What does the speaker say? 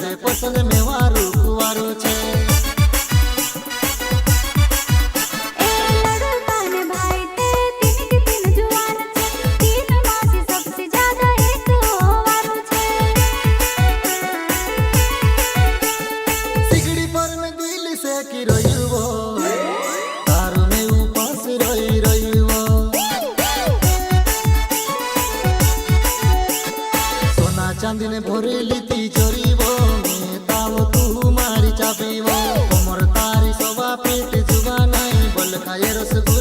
से पसंद में वारू कुवारू छे। सिगड़ी पर में दिल से की रोयुवो तारू में उपास रोई रोयुवो। सोना चांदी ने भरेली तिजोरीवो में तावो तू मारी चाबीवो। कोमर तारी सोवा पेट जुगा नहीं बोल खाए रसगुल्ला।